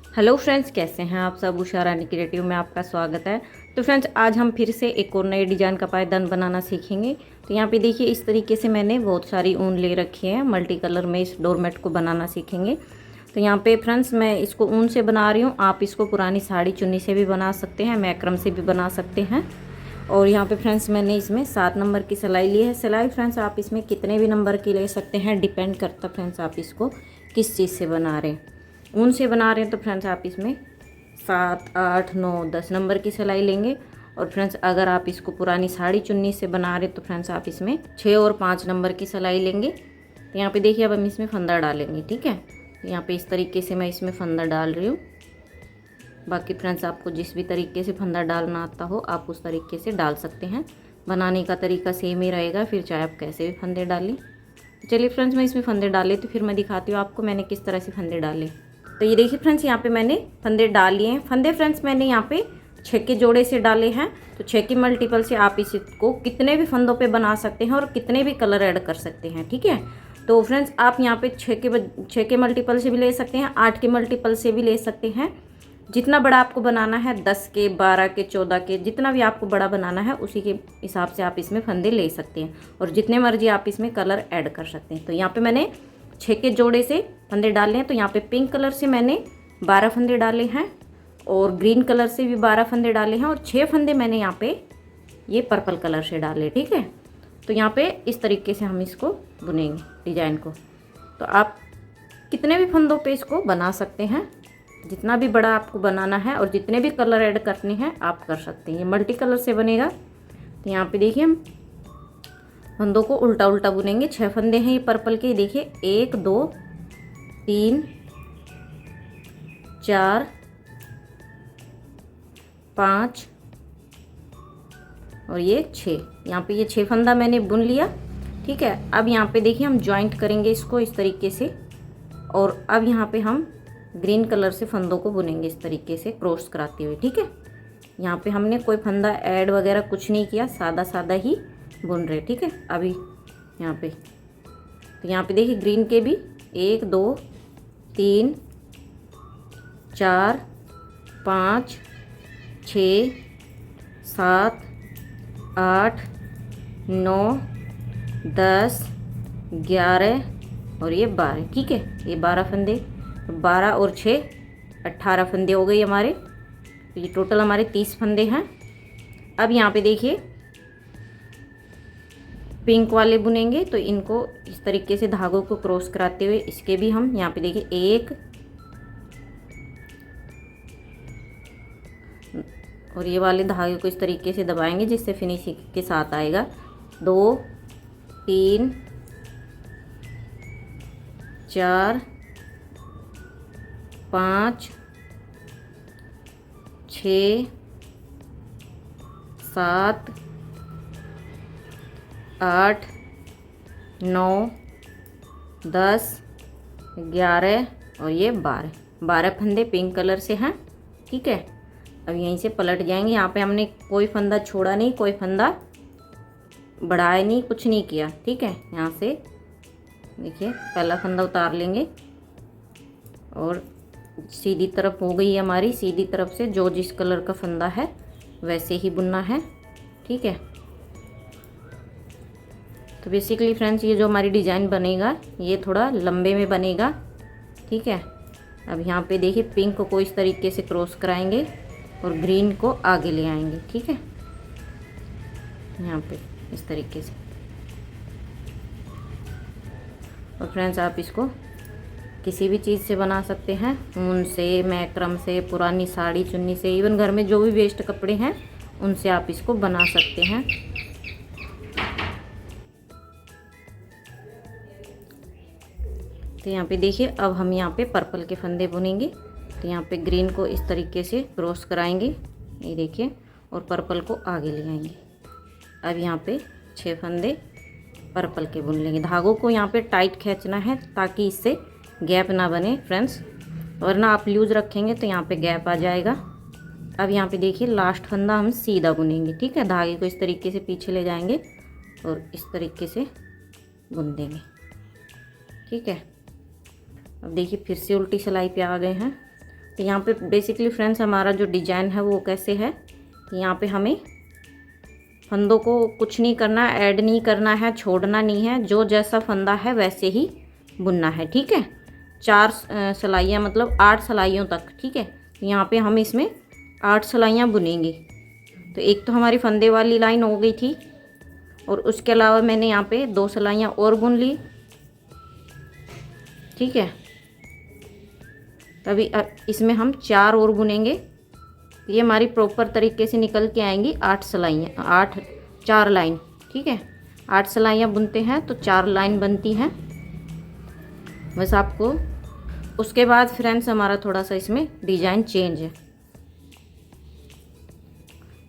Hello friends, कैसे हैं आप सब। उषा रानी क्रिएटिव में आपका स्वागत है। तो फ्रेंड्स, आज हम फिर से एक और नए डिज़ाइन का पायदान बनाना सीखेंगे। तो यहाँ पे देखिए, इस तरीके से मैंने बहुत सारी ऊन ले रखी है। मल्टी कलर में इस डोरमेट को बनाना सीखेंगे। तो यहाँ पे फ्रेंड्स, मैं इसको ऊन से बना रही हूँ। आप इसको पुरानी साड़ी चुन्नी से भी बना सकते हैं, मैक्रम से भी बना सकते हैं। और यहाँ पे फ्रेंड्स, मैंने इसमें 7 नंबर की सिलाई ली है। सिलाई फ्रेंड्स, आप इसमें कितने भी नंबर की ले सकते हैं, डिपेंड करता फ्रेंड्स आप इसको किस चीज़ से बना रहे हैं। ऊन से बना रहे हैं तो फ्रेंड्स आप इसमें 7, 8, 9, 10 नंबर की सिलाई लेंगे। और फ्रेंड्स, अगर आप इसको पुरानी साड़ी चुन्नी से बना रहे तो फ्रेंड्स आप इसमें 6 और 5 नंबर की सिलाई लेंगे। तो यहाँ पे देखिए, अब हम इसमें फंदा डालेंगे। ठीक है, तो यहाँ पे इस तरीके से मैं इसमें फंदा डाल रही हूँ। बाकी फ्रेंड्स, आपको जिस भी तरीके से फंदा डालना आता हो आप उस तरीके से डाल सकते हैं। बनाने का तरीका सेम ही रहेगा, फिर चाहे आप कैसे भी फंदे डालें। चलिए फ्रेंड्स, मैं इसमें फंदे डाले तो फिर मैं दिखाती हूँ आपको मैंने किस तरह से फंदे डाले। तो ये देखिए फ्रेंड्स, यहाँ पे मैंने फंदे डाल लिए हैं। फंदे फ्रेंड्स मैंने यहाँ पे 6 के जोड़े से डाले हैं। तो 6 की मल्टीपल से आप इसको कितने भी फंदों पे बना सकते हैं और कितने भी कलर ऐड कर सकते हैं। ठीक है, तो फ्रेंड्स आप यहाँ पे 6 के मल्टीपल से भी ले सकते हैं, 8 के मल्टीपल से भी ले सकते हैं। जितना बड़ा आपको बनाना है, 10 के, 12 के, 14 के, जितना भी आपको बड़ा बनाना है उसी के हिसाब से आप इसमें फंदे ले सकते हैं। और जितने मर्जी आप इसमें कलर ऐड कर सकते हैं। तो यहाँ पे मैंने 6 के जोड़े से फंदे डाले हैं। तो यहाँ पे पिंक कलर से मैंने 12 फंदे डाले हैं और ग्रीन कलर से भी 12 फंदे डाले हैं और 6 फंदे मैंने यहाँ पे ये पर्पल कलर से डाले। ठीक है, तो यहाँ पे इस तरीके से हम इसको बुनेंगे डिजाइन को। तो आप कितने भी फंदों पे इसको बना सकते हैं, जितना भी बड़ा आपको बनाना है और जितने भी कलर ऐड करने हैं आप कर सकते हैं। ये मल्टी कलर से बनेगा। तो यहाँ पे देखिए, हम फंदों को उल्टा उल्टा बुनेंगे। 6 फंदे हैं ये पर्पल के। देखिए, 1, 2, 3, 4, 5 और ये 6। यहाँ पे ये 6 फंदा मैंने बुन लिया। ठीक है, अब यहाँ पे देखिए, हम जॉइंट करेंगे इसको इस तरीके से। और अब यहाँ पे हम ग्रीन कलर से फंदों को बुनेंगे इस तरीके से क्रॉस कराते हुए। ठीक है, यहाँ पे हमने कोई फंदा ऐड वगैरह कुछ नहीं किया, सादा सादा ही बुन रहे। ठीक है, अभी यहाँ पे तो यहाँ पे देखिए, ग्रीन के भी 1, 2, 3, 4, 5, 6, 7, 8, 9, 10, 11 और ये 12। ठीक है, ये 12 फंदे, 12 और 6 18 फंदे हो गए हमारे। तो ये टोटल हमारे 30 फंदे हैं। अब यहाँ पे देखिए, पिंक वाले बुनेंगे। तो इनको इस तरीके से धागों को क्रॉस कराते हुए इसके भी हम यहाँ पे देखिए 1 और ये वाले धागे को इस तरीके से दबाएंगे जिससे फिनिशिंग के साथ आएगा। 2, 3, 4, 5, 6, 7, 8, 9, 10, 11 और ये 12 फंदे पिंक कलर से हैं। ठीक है, अब यहीं से पलट जाएंगे। यहाँ पे हमने कोई फंदा छोड़ा नहीं, कोई फंदा बढ़ाया नहीं, कुछ नहीं किया। ठीक है, यहाँ से देखिए, पहला फंदा उतार लेंगे और सीधी तरफ हो गई हमारी। सीधी तरफ से जो जिस कलर का फंदा है वैसे ही बुनना है। ठीक है, तो बेसिकली फ्रेंड्स, ये जो हमारी डिज़ाइन बनेगा ये थोड़ा लंबे में बनेगा। ठीक है, अब यहाँ पे देखिए, पिंक को इस तरीके से क्रॉस कराएंगे और ग्रीन को आगे ले आएंगे। ठीक है, यहाँ पे इस तरीके से। और फ्रेंड्स, आप इसको किसी भी चीज़ से बना सकते हैं, ऊन से, मैक्रम से, पुरानी साड़ी चुन्नी से, इवन घर में जो भी वेस्ट कपड़े हैं उनसे आप इसको बना सकते हैं। तो यहाँ पे देखिए, अब हम यहाँ पे पर्पल के फंदे बुनेंगे। तो यहाँ पे ग्रीन को इस तरीके से क्रॉस कराएंगे, ये देखिए, और पर्पल को आगे ले आएंगे। अब यहाँ पे 6 फंदे पर्पल के बुन लेंगे। धागों को यहाँ पे टाइट खींचना है ताकि इससे गैप ना बने फ्रेंड्स, वरना आप लूज रखेंगे तो यहाँ पे गैप आ जाएगा। अब यहाँ पे देखिए, लास्ट फंदा हम सीधा बुनेंगे। ठीक है, धागे को इस तरीके से पीछे ले जाएंगे और इस तरीके से बुन देंगे। ठीक है, अब देखिए, फिर से उल्टी सिलाई पे आ गए हैं। तो यहाँ पे बेसिकली फ्रेंड्स हमारा जो डिजाइन है वो कैसे है, यहाँ पे हमें फंदों को कुछ नहीं करना, ऐड नहीं करना है, छोड़ना नहीं है, जो जैसा फंदा है वैसे ही बुनना है। ठीक है, 4 सिलाइयाँ मतलब 8 सिलाइयों तक। ठीक है, यहाँ पे हम इसमें 8 सिलाइयाँ बुनेंगे। तो एक तो हमारी फंदे वाली लाइन हो गई थी और उसके अलावा मैंने यहाँ पे 2 सिलाइयाँ और बुन ली। ठीक है, तभी इसमें हम 4 और बुनेंगे। ये हमारी प्रॉपर तरीके से निकल के आएंगी 8 सिलाइयाँ, 4 लाइन। ठीक है, 8 सिलाइयाँ बुनते हैं तो 4 लाइन बनती हैं बस आपको। उसके बाद फ्रेंड्स हमारा थोड़ा सा इसमें डिजाइन चेंज है।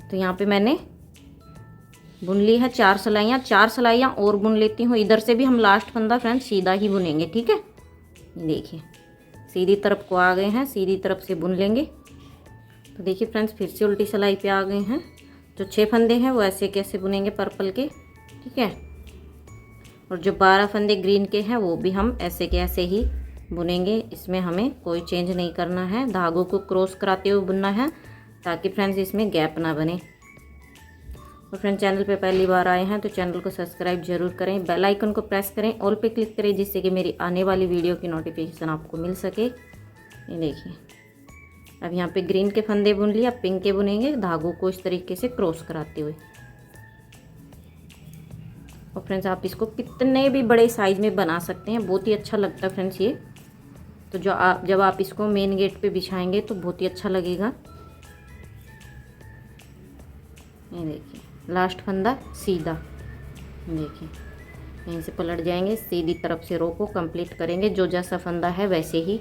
तो यहाँ पे मैंने बुन ली है 4 सिलाइयाँ, 4 सिलाइयाँ और बुन लेती हूँ। इधर से भी हम लास्ट फंदा फ्रेंड्स सीधा ही बुनेंगे। ठीक है, देखिए सीधी तरफ को आ गए हैं, सीधी तरफ से बुन लेंगे। तो देखिए फ्रेंड्स फिर से उल्टी सिलाई पे आ गए हैं। जो 6 फंदे हैं वो ऐसे कैसे बुनेंगे पर्पल के। ठीक है, और जो 12 फंदे ग्रीन के हैं वो भी हम ऐसे के ऐसे ही बुनेंगे। इसमें हमें कोई चेंज नहीं करना है, धागों को क्रॉस कराते हुए बुनना है ताकि फ्रेंड्स इसमें गैप ना बने। और फ्रेंड्स चैनल पे पहली बार आए हैं तो चैनल को सब्सक्राइब जरूर करें, बेल आइकन को प्रेस करें, ऑल पे क्लिक करें जिससे कि मेरी आने वाली वीडियो की नोटिफिकेशन आपको मिल सके। ये देखिए अब यहाँ पे ग्रीन के फंदे बुन लिया, पिंक के बुनेंगे धागों को इस तरीके से क्रॉस कराते हुए। और फ्रेंड्स आप इसको कितने भी बड़े साइज़ में बना सकते हैं, बहुत ही अच्छा लगता है फ्रेंड्स ये। तो जब आप इसको मेन गेट पे बिछाएंगे तो बहुत ही अच्छा लगेगा। ये देखिए लास्ट फंदा सीधा, देखिए यहीं से पलट जाएंगे, सीधी तरफ से रो को कंप्लीट करेंगे, जो जैसा फंदा है वैसे ही।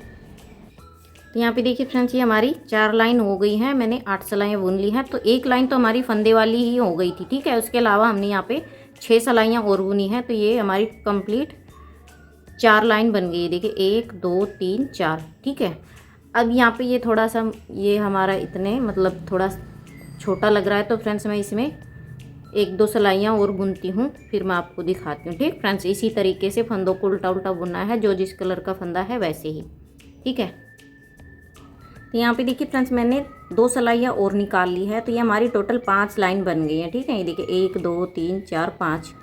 तो यहाँ पे देखिए फ्रेंड्स ये हमारी 4 लाइन हो गई हैं, मैंने 8 सिलाइयाँ बुन ली हैं। तो एक लाइन तो हमारी फंदे वाली ही हो गई थी। ठीक है, उसके अलावा हमने यहाँ पे 6 सिलाइयाँ और बुनी हैं। तो ये हमारी कंप्लीट 4 लाइन बन गई है। देखिए 1 2 3 4। ठीक है, अब यहाँ पे ये थोड़ा सा ये हमारा इतने मतलब थोड़ा छोटा लग रहा है, तो फ्रेंड्स मैं इसमें 1 2 सिलाइयाँ और बुनती हूँ, फिर मैं आपको दिखाती हूँ। ठीक फ्रेंड्स, इसी तरीके से फंदों को उल्टा उल्टा बुनना है, जो जिस कलर का फंदा है वैसे ही। ठीक है, तो यहाँ पे देखिए फ्रेंड्स मैंने 2 सिलाइयाँ और निकाल ली है। तो ये हमारी टोटल 5 लाइन बन गई है। ठीक है, ये देखिए 1 2 3 4 5।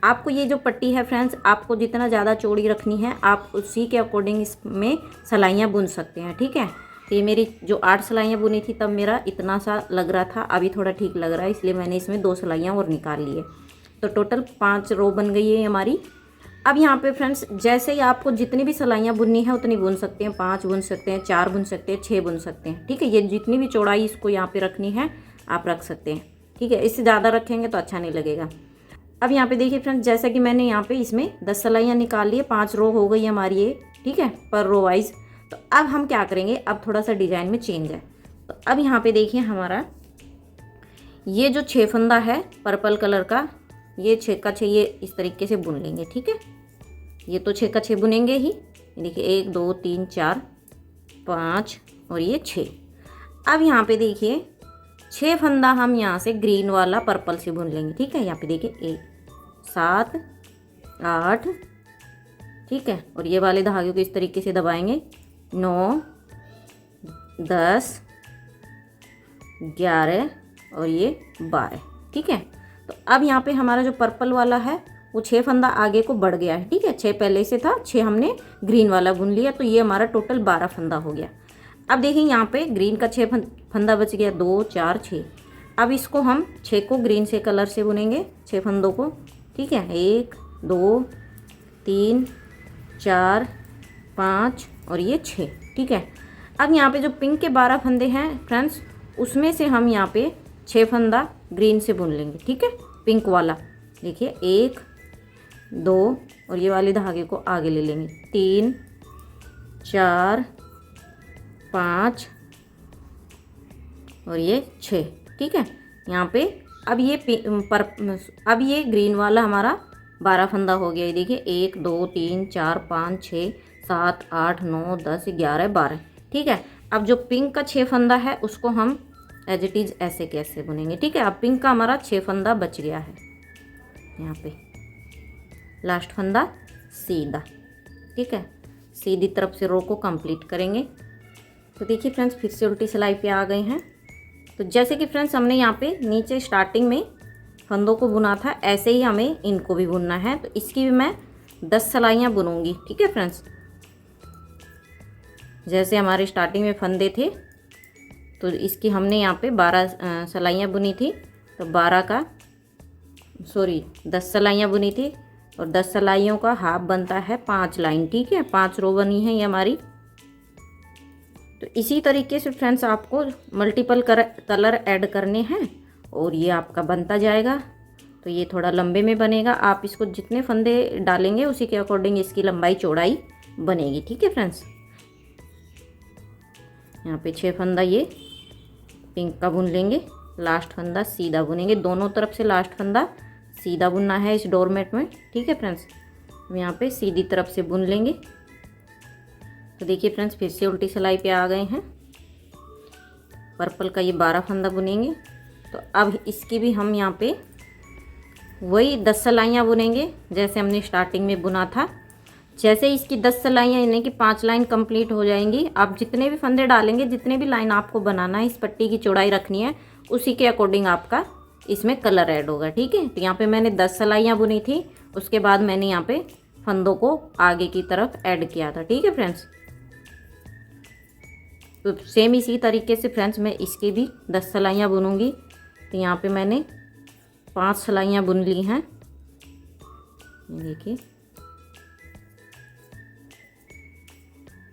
आपको ये जो पट्टी है फ्रेंड्स, आपको जितना ज़्यादा चौड़ी रखनी है आप उसी के अकॉर्डिंग इसमें सिलाइयाँ बुन सकते हैं। ठीक है, तो ये मेरी जो 8 सिलाइयाँ बुनी थी तब मेरा इतना सा लग रहा था, अभी थोड़ा ठीक लग रहा है, इसलिए मैंने इसमें 2 सिलाइयाँ और निकाल ली है। तो टोटल 5 रो बन गई है हमारी। अब यहाँ पे फ्रेंड्स जैसे ही आपको जितनी भी सिलाइयाँ बुननी है उतनी बुन सकते हैं, 5 बुन सकते हैं, 4 बुन सकते हैं, 6 बुन सकते हैं। ठीक है, ये जितनी भी चौड़ाई इसको यहाँ पे रखनी है आप रख सकते हैं। ठीक है, इससे ज़्यादा रखेंगे तो अच्छा नहीं लगेगा। अब यहाँ पे देखिए फ्रेंड्स जैसा कि मैंने यहाँ पे इसमें 10 सिलाइयाँ निकाल ली है, 5 रो हो गई हमारी ये। ठीक है, पर रो वाइज। तो अब हम क्या करेंगे, अब थोड़ा सा डिज़ाइन में चेंज है। तो अब यहाँ पे देखिए हमारा ये जो 6 फंदा है पर्पल कलर का, ये 6 का 6 ये इस तरीके से बुन लेंगे। ठीक है, ये तो 6 का 6 बुनेंगे ही। देखिए 1 2 3 4 5 और ये 6। अब यहाँ पे देखिए 6 फंदा हम यहाँ से ग्रीन वाला पर्पल से बुन लेंगे। ठीक है, यहाँ पे देखिए 1 7 8। ठीक है, और ये वाले धागे को इस तरीके से दबाएंगे, 9 10 11 और ये 12। ठीक है, तो अब यहाँ पे हमारा जो पर्पल वाला है वो 6 फंदा आगे को बढ़ गया है। ठीक है, 6 पहले से था, 6 हमने ग्रीन वाला बुन लिया, तो ये हमारा टोटल 12 फंदा हो गया। अब देखिए यहाँ पे ग्रीन का 6 फंदा बच गया, 2 4 6। अब इसको हम 6 को ग्रीन से कलर से बुनेंगे, 6 फंदों को। ठीक है, 1 2 3 4 5 और ये 6। ठीक है, अब यहाँ पे जो पिंक के 12 फंदे हैं फ्रेंड्स, उसमें से हम यहाँ पे 6 फंदा ग्रीन से बुन लेंगे। ठीक है, पिंक वाला देखिए 1 2 और ये वाले धागे को आगे ले लेंगे, 3 4 5 और ये 6। ठीक है, यहाँ पे अब ये ग्रीन वाला हमारा 12 फंदा हो गया। ये देखिए 1 2 3 4 5 6 7 8 9 10 11 12। ठीक है, अब जो पिंक का 6 फंदा है उसको हम एज इट इज़ ऐसे कैसे बुनेंगे। ठीक है, अब पिंक का हमारा 6 फंदा बच गया है, यहाँ पे लास्ट फंदा सीधा। ठीक है, सीधी तरफ से रो को कंप्लीट करेंगे। तो देखिए फ्रेंड्स फिर से उल्टी सिलाई पे आ गए हैं। तो जैसे कि फ्रेंड्स हमने यहाँ पे नीचे स्टार्टिंग में फंदों को बुना था, ऐसे ही हमें इनको भी बुनना है। तो इसकी भी मैं 10 सिलाइयाँ बुनूंगी, ठीक है फ्रेंड्स। जैसे हमारे स्टार्टिंग में फंदे थे तो इसकी हमने यहाँ पे 12 सिलाइयाँ बुनी थी, तो 10 सिलाइयाँ बुनी थी और 10 सिलाइयों का हाफ बनता है 5 लाइन, ठीक है। 5 रो बनी है ये हमारी। तो इसी तरीके से फ्रेंड्स आपको मल्टीपल कलर ऐड करने हैं और ये आपका बनता जाएगा। तो ये थोड़ा लंबे में बनेगा, आप इसको जितने फंदे डालेंगे उसी के अकॉर्डिंग इसकी लंबाई चौड़ाई बनेगी, ठीक है फ्रेंड्स। यहाँ पे 6 फंदा ये पिंक का बुन लेंगे, लास्ट फंदा सीधा बुनेंगे। दोनों तरफ से लास्ट फंदा सीधा बुनना है इस डोरमेट में, ठीक है फ्रेंड्स। हम यहाँ पे सीधी तरफ से बुन लेंगे। तो देखिए फ्रेंड्स फिर से उल्टी सिलाई पे आ गए हैं। पर्पल का ये 12 फंदा बुनेंगे। तो अब इसकी भी हम यहाँ पे वही 10 सिलाइयाँ बुनेंगे जैसे हमने स्टार्टिंग में बुना था। जैसे इसकी 10 सिलाइयाँ यानी कि 5 लाइन कंप्लीट हो जाएंगी, आप जितने भी फंदे डालेंगे, जितने भी लाइन आपको बनाना है, इस पट्टी की चौड़ाई रखनी है, उसी के अकॉर्डिंग आपका इसमें कलर ऐड होगा, ठीक है। तो यहाँ पे मैंने 10 सिलाइयाँ बुनी थी, उसके बाद मैंने यहाँ पे फंदों को आगे की तरफ ऐड किया था, ठीक है फ्रेंड्स। तो सेम इसी तरीके से फ्रेंड्स मैं इसकी भी 10 सिलाइयाँ बुनूंगी। तो यहाँ पे मैंने 5 सिलाइयाँ बुन ली हैं, देखिए।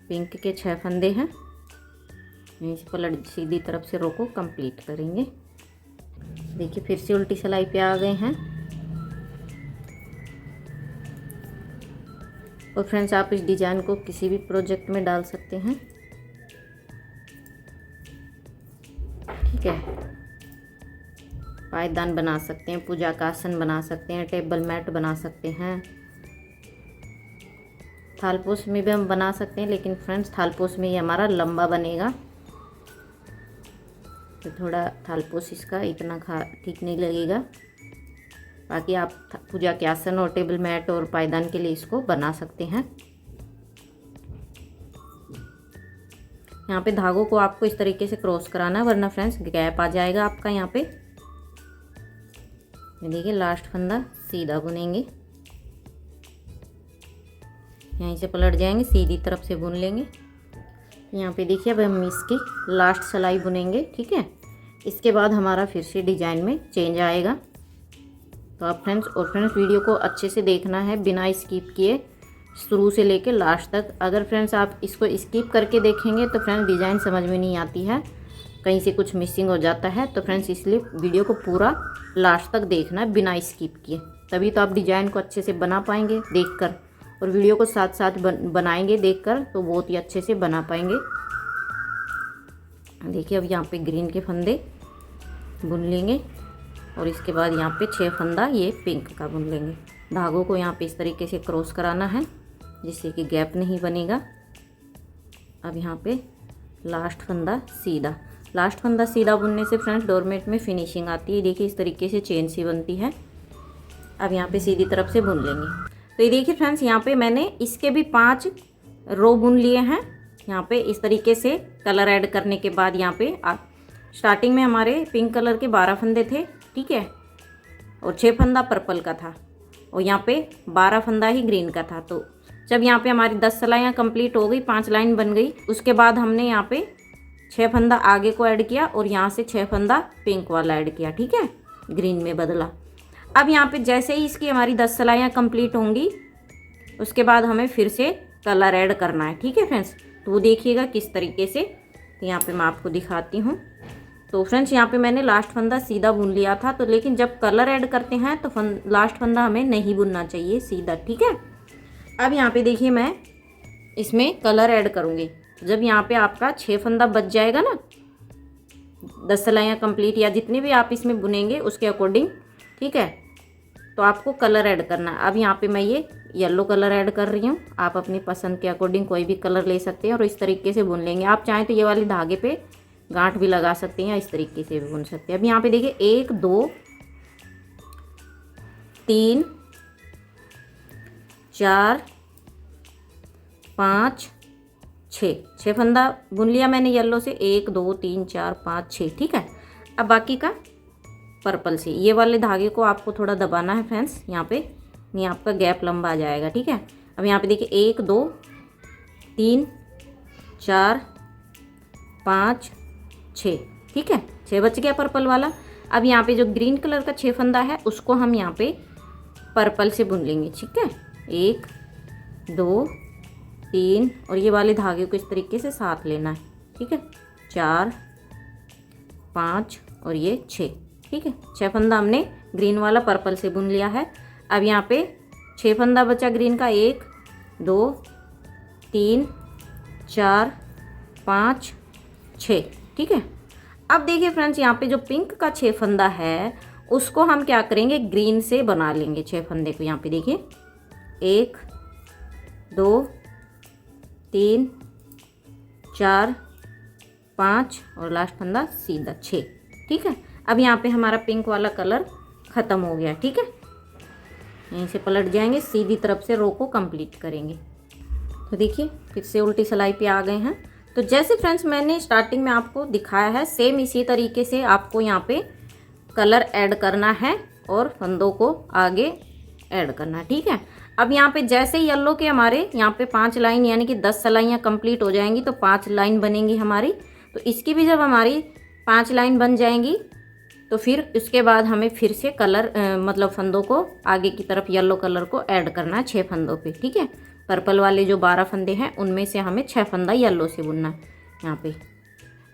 पिंक के 6 फंदे हैं, यहीं से पलट सीधी तरफ से रो को कंप्लीट करेंगे। देखिए फिर से उल्टी सिलाई पे आ गए हैं। और फ्रेंड्स आप इस डिजाइन को किसी भी प्रोजेक्ट में डाल सकते हैं, ठीक है। पायदान बना सकते हैं, पूजा का आसन बना सकते हैं, टेबल मैट बना सकते हैं, थालपोश में भी हम बना सकते हैं। लेकिन फ्रेंड्स थालपोश में ये हमारा लंबा बनेगा, तो थोड़ा थालपोश इसका इतना ठीक नहीं लगेगा। बाकी आप पूजा के आसन और टेबल मैट और पायदान के लिए इसको बना सकते हैं। यहाँ पे धागों को आपको इस तरीके से क्रॉस कराना है, वरना फ्रेंड्स गैप आ जाएगा आपका। यहाँ पे देखिए लास्ट फंदा सीधा बुनेंगे, यहीं से पलट जाएंगे, सीधी तरफ से बुन लेंगे। यहाँ पे देखिए अब हम इसकी लास्ट सिलाई बुनेंगे, ठीक है। इसके बाद हमारा फिर से डिजाइन में चेंज आएगा। तो आप फ्रेंड्स वीडियो को अच्छे से देखना है, बिना स्किप किए, शुरू से लेके लास्ट तक। अगर फ्रेंड्स आप इसको स्किप करके देखेंगे तो फ्रेंड्स डिज़ाइन समझ में नहीं आती है, कहीं से कुछ मिसिंग हो जाता है। तो फ्रेंड्स इसलिए वीडियो को पूरा लास्ट तक देखना है बिना स्किप किए, तभी तो आप डिज़ाइन को अच्छे से बना पाएंगे देखकर, और वीडियो को साथ साथ बनाएंगे देखकर तो बहुत ही अच्छे से बना पाएंगे। देखिए अब यहाँ पे ग्रीन के फंदे बुन लेंगे और इसके बाद यहाँ पे 6 फंदा ये पिंक का बुन लेंगे। धागों को यहाँ पे इस तरीके से क्रॉस कराना है जिससे कि गैप नहीं बनेगा। अब यहाँ पे लास्ट फंदा सीधा बुनने से फ्रेंड्स डोरमेट में फिनिशिंग आती है। देखिए इस तरीके से चेन सी बनती है। अब यहाँ पे सीधी तरफ से बुन लेंगे। तो ये देखिए फ्रेंड्स यहाँ पे मैंने इसके भी 5 रो बुन लिए हैं। यहाँ पे इस तरीके से कलर ऐड करने के बाद यहाँ पे स्टार्टिंग में हमारे पिंक कलर के 12 फंदे थे, ठीक है, और 6 फंदा पर्पल का था और यहाँ पे 12 फंदा ही ग्रीन का था। तो जब यहाँ पे हमारी 10 सिलाइयाँ कंप्लीट हो गई, 5 लाइन बन गई, उसके बाद हमने यहाँ पे 6 फंदा आगे को ऐड किया और यहाँ से 6 फंदा पिंक वाला ऐड किया, ठीक है, ग्रीन में बदला। अब यहाँ पे जैसे ही इसकी हमारी 10 सिलाइयाँ कंप्लीट होंगी उसके बाद हमें फिर से कलर ऐड करना है, ठीक है फ्रेंड्स। तो वो देखिएगा किस तरीके से, तो यहाँ पे मैं आपको दिखाती हूँ। तो फ्रेंड्स यहाँ पे मैंने लास्ट फंदा सीधा बुन लिया था, तो लेकिन जब कलर ऐड करते हैं तो लास्ट फंदा हमें नहीं बुनना चाहिए सीधा, ठीक है। अब यहाँ पे देखिए मैं इसमें कलर ऐड करूँगी। जब यहाँ पे आपका 6 फंदा बच जाएगा ना, 10 सिलाइयाँ कंप्लीट या जितनी भी आप इसमें बुनेंगे उसके अकॉर्डिंग, ठीक है, तो आपको कलर ऐड करना है। अब यहाँ पे मैं ये येलो कलर ऐड कर रही हूँ, आप अपनी पसंद के अकॉर्डिंग कोई भी कलर ले सकते हैं और इस तरीके से बुन लेंगे। आप चाहें तो ये वाले धागे पे गांठ भी लगा सकते हैं या इस तरीके से भी बुन सकते हैं। अब यहाँ पे देखिए 1 2 3 4 5 छः फंदा बुन लिया मैंने येलो से, 1 2 3 4 5 6, ठीक है। अब बाकी का पर्पल से, ये वाले धागे को आपको थोड़ा दबाना है फ्रेंड्स, यहाँ पे नहीं आपका गैप लंबा आ जाएगा, ठीक है। अब यहाँ पे देखिए 1 2 3 4 5 6, ठीक है, 6 बच गया पर्पल वाला। अब यहाँ पे जो ग्रीन कलर का 6 फंदा है उसको हम यहाँ पे पर्पल से बुन लेंगे, ठीक है। 1 2 3 और ये वाले धागे को इस तरीके से साथ लेना है, ठीक है। 4 5 और ये 6, ठीक है। 6 फंदा हमने ग्रीन वाला पर्पल से बुन लिया है। अब यहाँ पे 6 फंदा बचा ग्रीन का, 1 2 3 4 5 6, ठीक है। अब देखिए फ्रेंड्स, यहाँ पे जो पिंक का 6 फंदा है उसको हम क्या करेंगे, ग्रीन से बना लेंगे 6 फंदे को। यहाँ पे देखिए 1 2 3 4 5 और लास्ट फंदा सीधा 6, ठीक है। अब यहाँ पे हमारा पिंक वाला कलर ख़त्म हो गया, ठीक है। यहीं से पलट जाएंगे, सीधी तरफ से रो को कंप्लीट करेंगे। तो देखिए फिर से उल्टी सिलाई पे आ गए हैं। तो जैसे फ्रेंड्स मैंने स्टार्टिंग में आपको दिखाया है, सेम इसी तरीके से आपको यहाँ पे कलर ऐड करना है और फंदों को आगे ऐड करना है, ठीक है। अब यहाँ पे जैसे येलो के हमारे यहाँ पे 5 लाइन यानी कि 10 सिलाइयाँ कंप्लीट हो जाएंगी तो 5 लाइन बनेंगी हमारी। तो इसकी भी जब हमारी 5 लाइन बन जाएंगी तो फिर उसके बाद हमें फिर से कलर मतलब फंदों को आगे की तरफ येलो कलर को ऐड करना है 6 फंदों पे, ठीक है। पर्पल वाले जो 12 फंदे हैं उनमें से हमें 6 फंदा येलो से बुनना है यहाँ पे,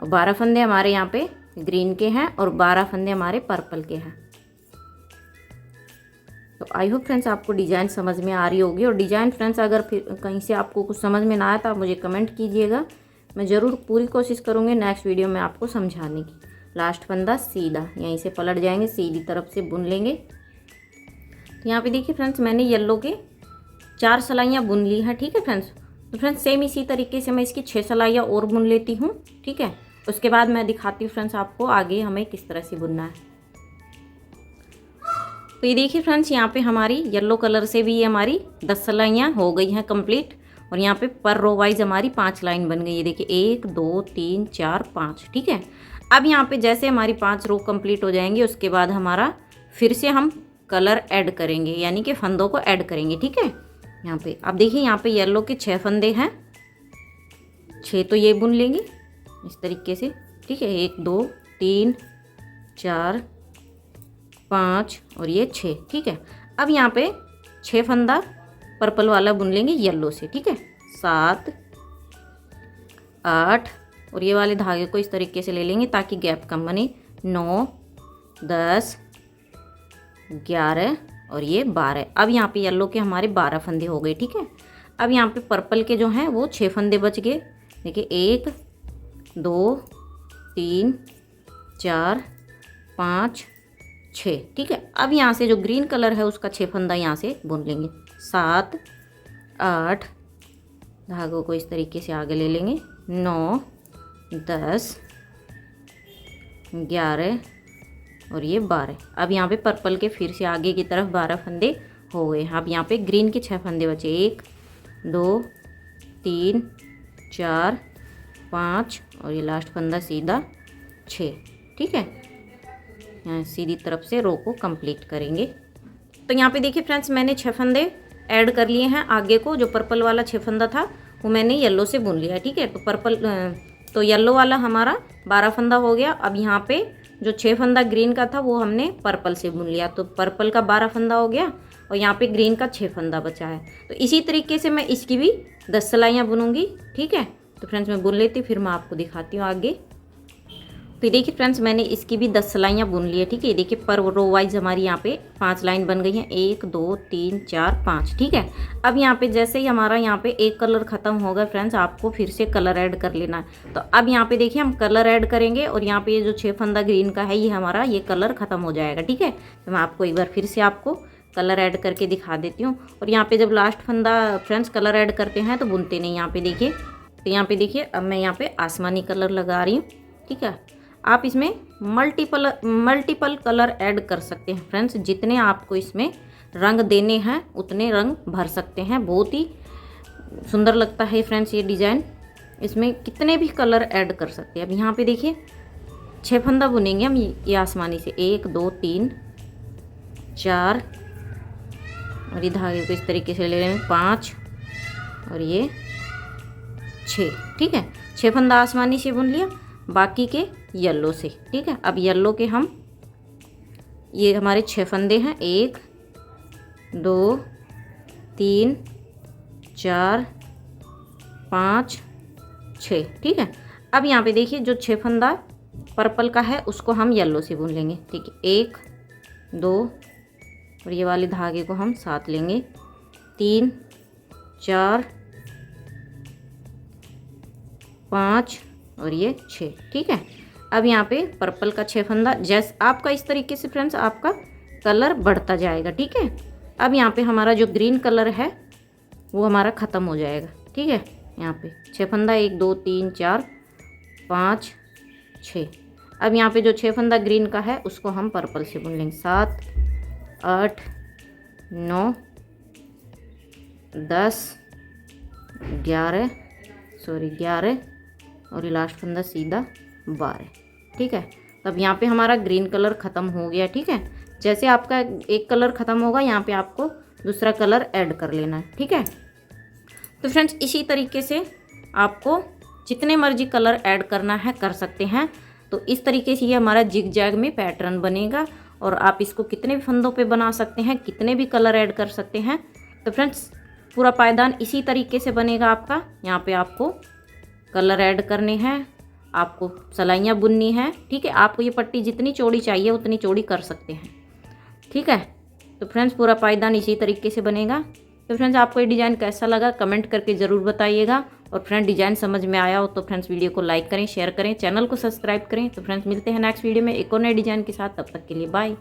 और 12 फंदे हमारे यहाँ पे ग्रीन के हैं और 12 फंदे हमारे पर्पल के हैं। तो आई होप फ्रेंड्स आपको डिज़ाइन समझ में आ रही होगी। और डिज़ाइन फ्रेंड्स अगर फिर कहीं से आपको कुछ समझ में ना आया तो आप मुझे कमेंट कीजिएगा, मैं ज़रूर पूरी कोशिश करूँगी नेक्स्ट वीडियो में आपको समझाने की। लास्ट फंदा सीधा यहीं से पलट जाएंगे, सीधी तरफ से बुन लेंगे। तो यहाँ पे देखिए फ्रेंड्स मैंने येलो के 4 सिलाइयाँ बुन ली हैं, ठीक है फ्रेंड्स। तो फ्रेंड्स सेम इसी तरीके से मैं इसकी 6 सिलाइयाँ और बुन लेती हूँ, ठीक है। उसके बाद मैं दिखाती हूँ फ्रेंड्स आपको आगे हमें किस तरह से बुनना है। तो ये देखिए फ्रेंड्स यहाँ पे हमारी येलो कलर से भी ये हमारी 10 सिलाइयाँ हो गई हैं कंप्लीट। और यहाँ पे पर रो वाइज हमारी 5 लाइन बन गई है, देखिए 1 2 3 4 5, ठीक है। अब यहाँ पे जैसे हमारी 5 रो कंप्लीट हो जाएंगी उसके बाद हमारा फिर से हम कलर ऐड करेंगे यानी कि फंदों को ऐड करेंगे, ठीक है। यहाँ पे अब देखिए यहाँ पे येलो के 6 फंदे हैं, 6 तो ये बुन लेंगे इस तरीके से, ठीक है। 1 2 3 4 5 और ये 6, ठीक है। अब यहाँ पे 6 फंदा पर्पल वाला बुन लेंगे येलो से, ठीक है। 7 8 और ये वाले धागे को इस तरीके से ले लेंगे ताकि गैप कम बने। 9 10 11 और ये 12। अब यहाँ पे येलो के हमारे 12 फंदे हो गए, ठीक है। अब यहाँ पे पर्पल के जो हैं वो 6 फंदे बच गए, देखिए 1 2 3 4 5 6, ठीक है। अब यहाँ से जो ग्रीन कलर है उसका 6 फंदा यहाँ से बुन लेंगे। 7 8 धागों को इस तरीके से आगे ले लेंगे। 9 10 11 और ये 12। अब यहाँ पे पर्पल के फिर से आगे की तरफ 12 फंदे हो गए। अब यहाँ पे ग्रीन के 6 फंदे बचे, 1 2 3 4 5 और ये लास्ट फंदा सीधा 6, ठीक है। यहाँ सीधी तरफ से रो को कंप्लीट करेंगे। तो यहाँ पे देखिए फ्रेंड्स मैंने 6 फंदे ऐड कर लिए हैं आगे को। जो पर्पल वाला 6 फंदा था वो मैंने येलो से बुन लिया है, ठीक है। तो येलो वाला हमारा 12 फंदा हो गया। अब यहाँ पे जो 6 फंदा ग्रीन का था वो हमने पर्पल से बुन लिया, तो पर्पल का 12 फंदा हो गया और यहाँ पे ग्रीन का 6 फंदा बचा है। तो इसी तरीके से मैं इसकी भी 10 सिलाइयाँ बुनूंगी, ठीक है। तो फ्रेंड्स मैं बुन लेती हूँ फिर मैं आपको दिखाती हूँ आगे। तो देखिए फ्रेंड्स मैंने इसकी भी 10 सिलाइयाँ बुन ली है, ठीक है। देखिए पर रो वाइज हमारी यहाँ पे 5 लाइन बन गई हैं, 1 2 3 4 5, ठीक है। अब यहाँ पे जैसे ही हमारा यहाँ पे एक कलर ख़त्म होगा फ्रेंड्स आपको फिर से कलर ऐड कर लेना है। तो अब यहाँ पे देखिए हम कलर ऐड करेंगे और यहाँ पे ये जो 6 फंदा ग्रीन का है ये हमारा ये कलर ख़त्म हो जाएगा, ठीक है। तो मैं आपको एक बार फिर से आपको कलर ऐड करके दिखा देती हूँ। और यहाँ पे जब लास्ट फंदा फ्रेंड्स कलर ऐड करते हैं तो बुनते नहीं, यहाँ पे देखिए। तो यहाँ पे देखिए अब मैं यहाँ पे आसमानी कलर लगा रही हूँ, ठीक है। आप इसमें मल्टीपल कलर ऐड कर सकते हैं फ्रेंड्स, जितने आपको इसमें रंग देने हैं उतने रंग भर सकते हैं। बहुत ही सुंदर लगता है फ्रेंड्स ये डिज़ाइन। इसमें कितने भी कलर ऐड कर सकते हैं। अब यहाँ पे देखिए 6 फंदा बुनेंगे हम ये आसमानी से, 1 2 3 4 और ये धागे को इस तरीके से ले लेंगे 5 और ये 6। ठीक है, 6 फंदा आसमानी से बुन लिया, बाकी के येलो से। ठीक है, अब येलो के हम ये हमारे 6 फंदे हैं, 1 2 3 4 5 6। ठीक है, अब यहाँ पे देखिए जो 6 फंदा पर्पल का है उसको हम येलो से बुन लेंगे। ठीक है, 1 2 और ये वाले धागे को हम साथ लेंगे, 3 4 5 और ये 6। ठीक है, अब यहाँ पे पर्पल का 6 फंदा, जैसे आपका इस तरीके से फ्रेंड्स आपका कलर बढ़ता जाएगा। ठीक है, अब यहाँ पे हमारा जो ग्रीन कलर है वो हमारा ख़त्म हो जाएगा। ठीक है, यहाँ पे 6 फंदा 1 2 3 4 5 6। अब यहाँ पे जो 6 फंदा ग्रीन का है उसको हम पर्पल से बुन लेंगे, 7 8 9 10 11 और ये लास्ट फंदा सीधा 12। ठीक है, तब यहाँ पे हमारा ग्रीन कलर ख़त्म हो गया। ठीक है, जैसे आपका एक कलर ख़त्म होगा यहाँ पे आपको दूसरा कलर ऐड कर लेना है। ठीक है, तो फ्रेंड्स इसी तरीके से आपको जितने मर्जी कलर ऐड करना है कर सकते हैं। तो इस तरीके से ये हमारा जिग जैग में पैटर्न बनेगा और आप इसको कितने भी फंदों पे बना सकते हैं, कितने भी कलर ऐड कर सकते हैं। तो फ्रेंड्स पूरा पायदान इसी तरीके से बनेगा आपका। यहाँ पे आपको कलर ऐड करने हैं, आपको सलाइयाँ बुननी है। ठीक है, आपको ये पट्टी जितनी चौड़ी चाहिए उतनी चौड़ी कर सकते हैं। ठीक है, तो फ्रेंड्स पूरा पायदान इसी तरीके से बनेगा। तो फ्रेंड्स आपको ये डिज़ाइन कैसा लगा कमेंट करके ज़रूर बताइएगा। और फ्रेंड डिज़ाइन समझ में आया हो तो फ्रेंड्स वीडियो को लाइक करें, शेयर करें, चैनल को सब्सक्राइब करें। तो फ्रेंड्स मिलते हैं नेक्स्ट वीडियो में एक और नए डिज़ाइन के साथ, तब तक के लिए बाय।